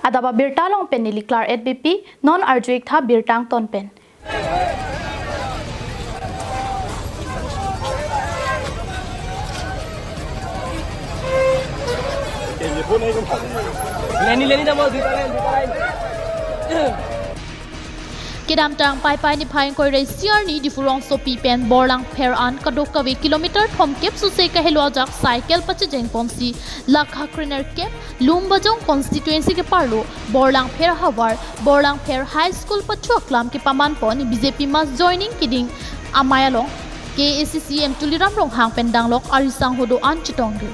adaba birtalong pen niliklar at BP non arjuik tha birtang ton pen Leni nama Kidam tang pai ni phain koi rei siar ni difurong sopi pen borlang pher an kadok kawe kilometer thom kep su se ka helwa jak cycle pache jeng ponsi lakha kriner kep lumbajong constituency ke parlo borlang pher hawar borlang pher high school pachu klam ke paman pon BJP mas joining kiding amayalong KACCM tuliram rong hang pen danglok arisang hodo an chitongge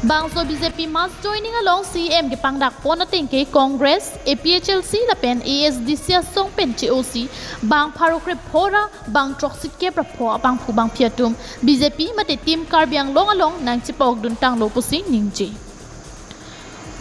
Bangso BJP mas joining along CM ke pangdak ponating ke Congress APHLC la pen ASDC song pen COC bang pharokre phora bang troxit ke prapho bang phu bang phiatum BJP mate team karbyang long along nang chipok dun tang lo pusi ningji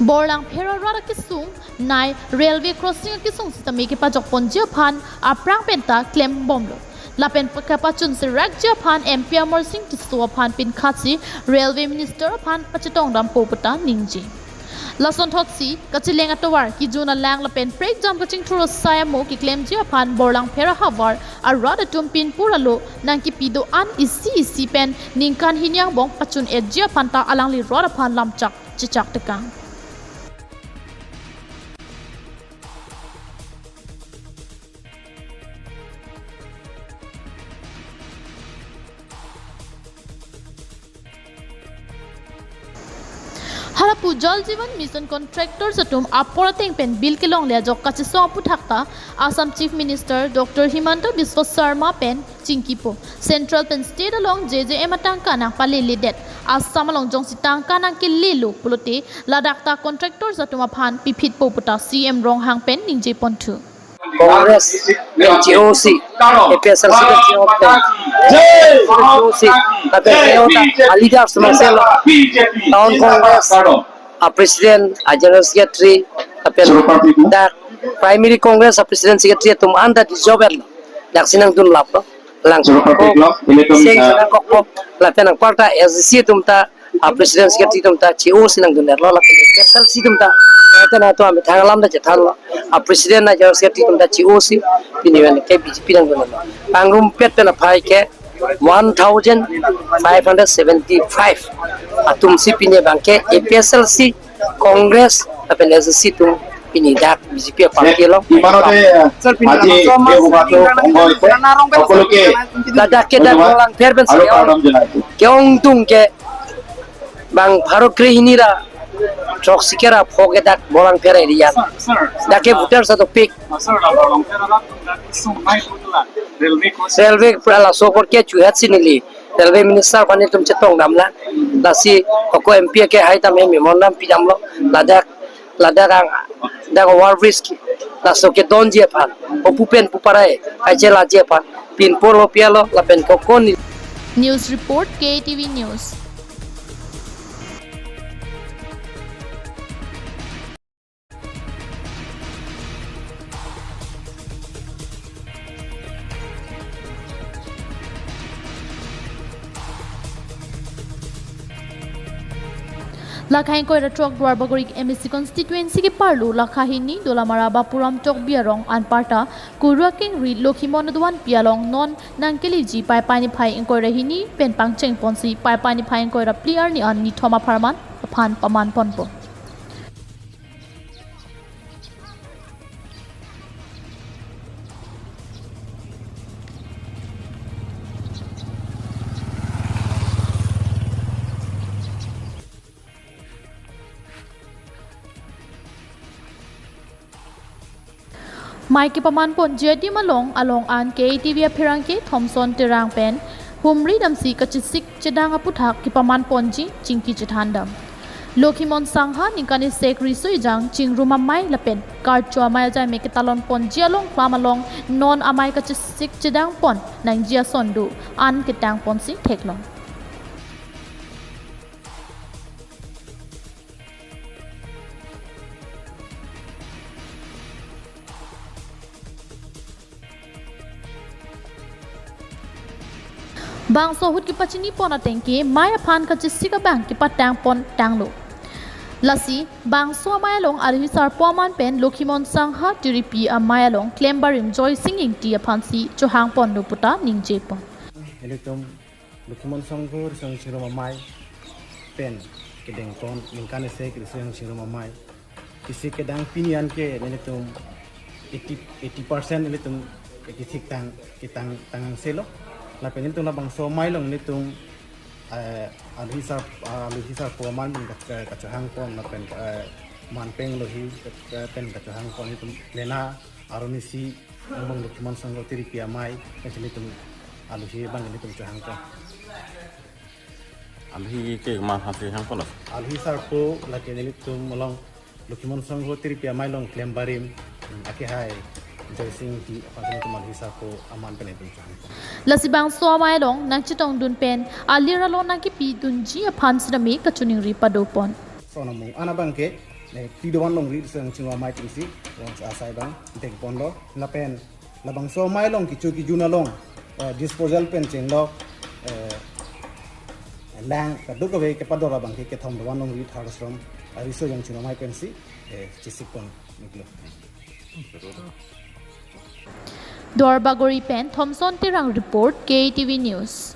Borlang phera rara ke sung nai railway crossing ke sung sistemi ke pajok ponjia phan aprang penta claim bomlo Lapen kapachun si Raja Pan MP Amor Singh Kiswa Pan Pin Khatsi Railway Minister Pan Pachetong Ram Popata Ningji Lason Thotsi Kachileng Atawar ki Juna Lang Lapen Break Jam Kaching Thuro Sayamo ki claim Jia Pan Borlang Phera Havar Arada Tumpin Puralo Nang ki pido an isi pen Ningkan Hinyang Bong Pachun e Jia Pan ta alang li Roda Pan Lamchak Chichak Tekang Harapu Jal Jeevan Mission Contractor Satum Aporating Pen Bill Kilong Le Jok Kachiso Puthakta Assam Chief Minister Dr. Himanta Biswa Sarma Pen Chinkipo Central Pen State along JJM Atangka Nang Palili Det Assam along Jong Sitangka Nang Kililu Pulote Ladakta Contractor Satum Aphan Pipit Poputa CM Rong Hang Pen Ningje Pontu Congress NGOC APSLC NGOC tapi leaders Marcelo Town Congress President General Secretary tapi the Primary Congress President Secretary tum anda di job dak sinang dun lap langsung sing sinang kok laten ang parta SC tum ta President Secretary tum ta CO sinang dun lo la APSLC tum ta Ito na ito kami tangalam na jatalo. President na General Secretary kum da COC piniwan ke BJP nang gulo. Pangrumpet na pai ke 1575. Atum si pinye bangke APSLC Congress apen SC tum pinidak BJP party lo. Dadak ke dak lang perben sa keong tung ke bang Bharokri hinira Chok sikera phoge dak bolang pera area dake voter sa to pick railway prala sokor ke chuhat sinili railway minister pani tum chetong namla lasi ko MP ke haita me monam pijamlo ladak ang dak war risk laso ke don je pan opupen puparai ajela je pan pin polo pialo lapen kokoni News Report KATV News Lakhain koi ratrok dwar bagorik MSC constituency ke parlu lakhahini dolamara bapuram tok biarong anparta kurwa king ri lokhimon duan pialong non nangkeli ji pai pani phai inkoi rahini pen pangcheng ponsi pai pani phai inkoi ra player ni an ni thoma pharman phan paman ponpo Maiki paman pon jadi malong along an KATV Pirangke Thomson Terang Pen Humri damsi kachisik cedang aputhak ki paman ponji chingki chethandam Lokhimon Sangha ningkani sekri suijang chingruma mai lapen karcho amai jai me kitalon pon jialong klamalong non amai kachisik cedang pon nang jia sondu an kitang ponsi theklong bang so hut ki pachini pon ateng ke maya phan ka chisi ka bang ki patang pon tanglo lasi bang so maya long ari sar poman pen lokhimon sangha tiripi a maya long klembarim joy singing ti a phansi chohang pon no puta ningje pon Elitum Lukimon Songgur Sang Shiromamai Pen Kedeng Pon Mingkane Se Sang Shiromamai Kisi kedang pinian ke Elitum 80% Elitum Kitik tang Kitang Tangang Selo La Pen Elitum Labang So Mai Long Elitum Alhisar Puaman Kacahang Pon La Pen Manpeng Lohi Pen Kacahang Pon Elitum Lena Aromisi Among Lukimon Songgur Tiripi Amai Elitum Alhi bang ini tuh hang ko. Alhi ke ma hati hang ko la. Alhi sarpo lagi ini tuh melong Lukimon Songho tiripi amai long klembarim aki hai joising di apa itu Alhi sarpo aman pen itu hang ko. lasi bang so amai long nang chitong dun pen alira lo nang ki pi dun ji a phan srami ka chuning ri padopon So namu ana bang ke tidoan long ri sang chingwa mai tingsi long asai bang tek pon lo la pen la bang so mai long kichu ki juna long disposal pen cheng lo lang kaduk ke padora bang ke thom wan long ri tharasram ariso yang chuna mai pen si chisik pon niklo dor bagori pen thomson tirang report KATV news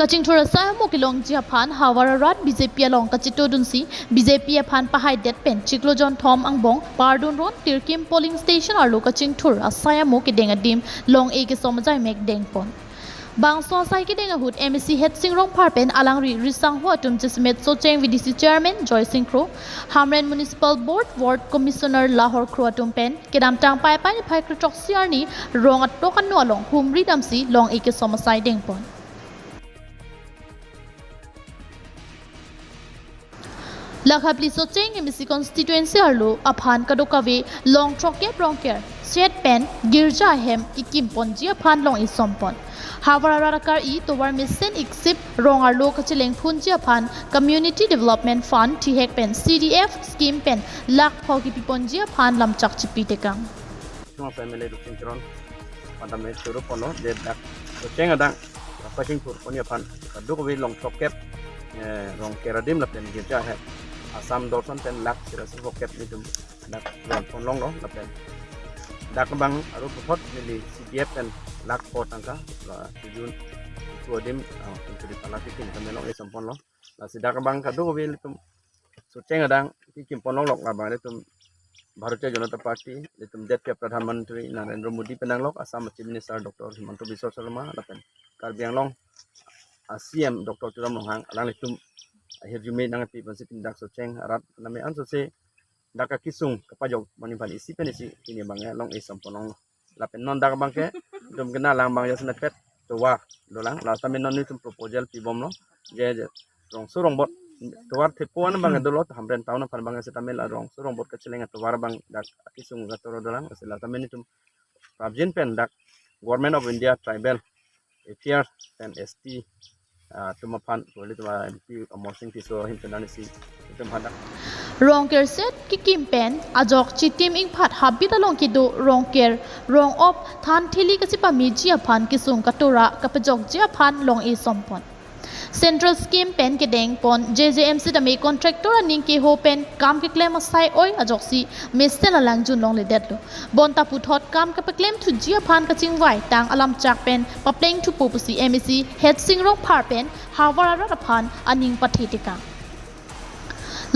Kaching thura sa mo kilong Japan Hawararat BJP along kachito dunsi BJP aphan pahai det pen chiklo jon thom angbong pardon ron tirkim polling station arlo kaching thur asaya mo ki denga dim long e ke somjai mek deng pon bang so sai ki denga hut MEC het singrong phar pen alang ri risang ho tum jismet so cheng VDC chairman Joy Singkro Hamren Municipal Board Ward Commissioner Lahore Khro tum pen kedam tang pai pai ni phai krok siar ni rong at tokan no along humri damsi long e ke somsai deng pon Lakhapli Socheng MEC constituency arlo aphan kadokave long troke bronker set pen girja hem ikim ponji aphan long isompon Havararakar I towar mission exip rong arlo kachileng phunji aphan community development fund thihek pen CDF scheme pen lak phoki piponji aphan lamchak chipi tekang Semua family du singkron pada me suru pono de dak Socheng adang paking pur ponia pan kaduk we long troke rong keradim la pen girja hem Asam dorson ten lak sira se voket ni dum dak ron pon long no lapen dak bang aru puthot ni CDF ten lak po tangka la tujun tu dim untuk dipalaki kin kamelo e sampon lo la si dak bang kadu ko bil tum so ceng adang ki kim pon long lok la ba tum Bharatiya Janata Party tum det Pradhan Mantri Narendra Modi penang lok Assam Chief Minister Dr. Himanta Biswa Sarma lapen Karbiang long CM Dr. Turam Longhang alang tum akhir jume nang pi pansi tindak so cheng arat name an so se daka kisung kapajok mani ban isi penisi ini bang long isam ponong la pen non dak bang ke dum gena lang bang yasna pet to wa dolang la tamen non nitum proposal pi bom no je rong surong bot to war te pon bang dolot hamren tauna pan bang se tamel rong surong bot kacheleng to war bang dak kisung ga toro dolang se la tamen nitum prabjen pen dak government of India tribal ATR and ST tumapan boleh tu MP amosing tiso himpenan si itu mana Rongker set kikim pen ajok chitim ing phat habita long ki do rongker rong op than thili ka chipa mi ji aphan kisung katora kapajok ji aphan long e sompon Central scheme pen ke deng pon JJMC da me contractor aning ke ho pen kam ke claim asai oi ajok si mesten alang jun long le det lo bonta puthot kam ka pe claim thu ji aphan ka ching wai tang alam chak pen papleng thu pupusi MEC head singrong phar pen hawara ra aphan aning pathitika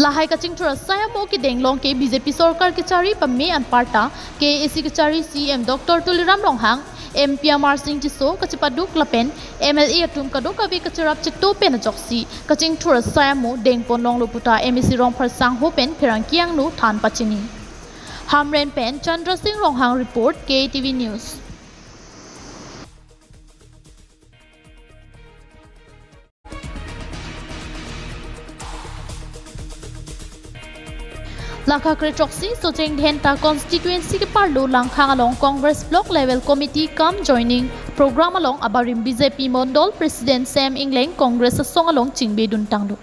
Lahai kaching thura saya mo ki denglong ke BJP sarkar ke chari pamme an parta ke AC ke chari CM Dr. Tuliram Longhang MP Amar Singh Tiso kachipaduk lapen MLA atum kadok avi kacharap chitto pen joksi kaching thura saya mo dengpon long loputa MEC rong phar sang ho pen pherang kiang nu than pachini Hamren pen Chandra Singh Longhang report KATV news Lakha Kretroksi Socheng Dhenta constituency ke parlu langkhang along Congress block level committee come joining program along abarim BJP Mondol President Sam Ingleng Congress song along Chingbe Duntangdu.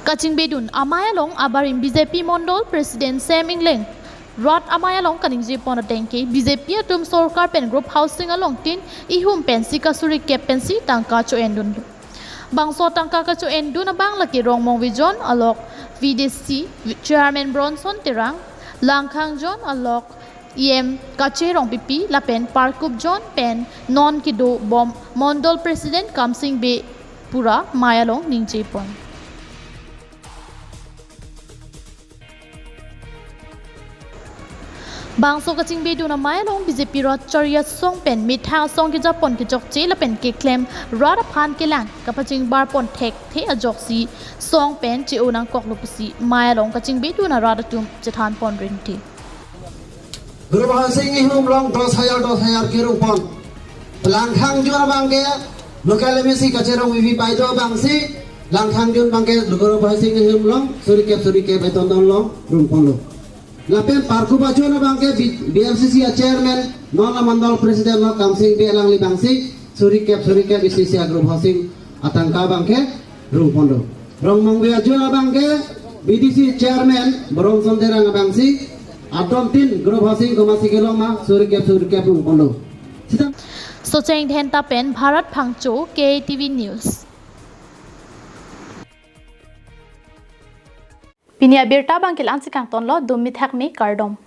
Kaching Bedun Amayalong Abarim BJP Mondol President Sam Ingleng Rod Amayalong Kaningji Ponatenke BJP Atum Sorkar Pen Group Housing along Tin Ihum Pensi Kasuri Kepensi Tangka Cho Endundu Bangso Tangka Cho Endu na bang laki Rong Mong Vijon alok VDC Chairman Bronson Terang Langkhang John alok EM Kache Rong Pipi Lapen Parkup John Pen Non Kido Bom Mondol President Kamsing Be Pura Mayalong Ningje Pon Bangso Kaching Bedu na Mayalong BJP Rod Chariya Song Pen Mitha Song ki Japon ki Jok Che Lapen ke claim Rada Phan ke Lang Kapaching Bar Pon Thek The Ajok Si Song Pen Che Onang Kok Lupsi Mayalong Kaching Bedu na Rada Tum Chethan Pon Rinti Guru Bahasing Ihum Long Dos Hayar Kiru Pon Langkhang Jura Bangke Local MSC Kacherong Vivi Paido Bangsi Langkhang Jun Bangke Guru Bahasing Ihum Long Surike Beton Don Long Rumpolo Lapen Parku Bajo na Bangke BMCC Chairman Nona Mandal President no Kamsing Be Lang Li Bangsi Surike BCC Guru Bahasing Atangka Bangke Rumpolo Rong Mongbe Ajula Bangke BDC Chairman Bronson Terang Bangsi Adon Tin Guru Bahasing Komasi Keloma Surike Rumpolo Socheng Dhenta Pen Bharat Phangcho KATV News Pinia Birta Bangkil Ansikang Tonlo Dumit Hakmi Kardom